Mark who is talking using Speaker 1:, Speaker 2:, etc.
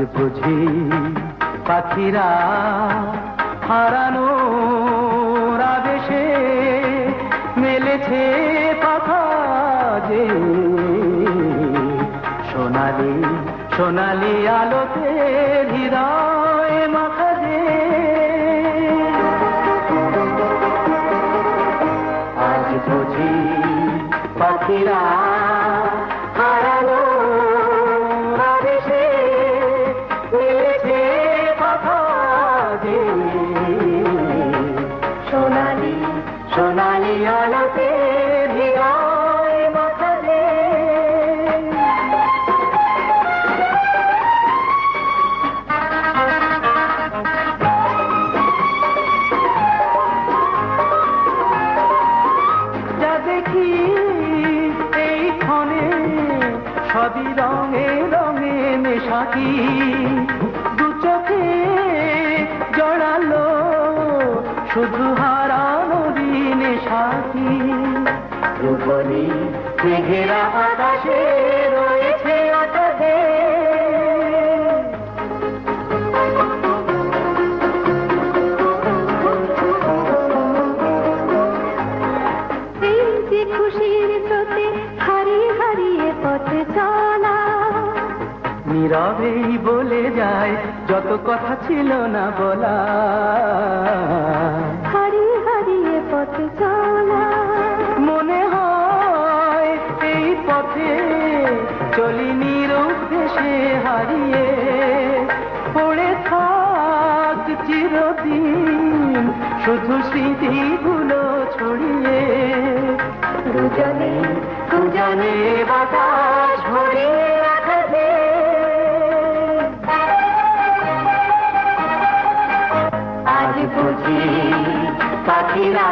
Speaker 1: বুঝি পাখিরা হারানোর আবেশে মেলেছে পাখা যে সোনালি সোনালি আলোতে হৃদয় মাখা যে আজ বুঝি পাখিরা হারানোর আবেশে মেলেছে পাখা যে সোনালি সোনালি আলোতে হৃদয় মাখা যে যা দেখি এই ক্ষণে সবই রঙে রঙে মেশাকি দু চোখে জড়ালো শুধু হারানোরই নেশাকি রূপলি মেঘেরা আকাশে রয়েছে আকাশে খুশির স্রোতে হারিয়ে হারিয়ে পথে চলা নীরবেই বলে যায় যত কথা ছিল না বলা হারিয়ে হারিয়ে পথে চলা মনে হয় এই পথে চলি নিরুদ্দেশে হারিয়ে পড়ে থাক চিরদিন শুধু স্মৃতিগুলো ছড়িয়ে দুজনে দুজনে বাতাস ভরিয়ে রাখবে আজ বুঝি পাখিরা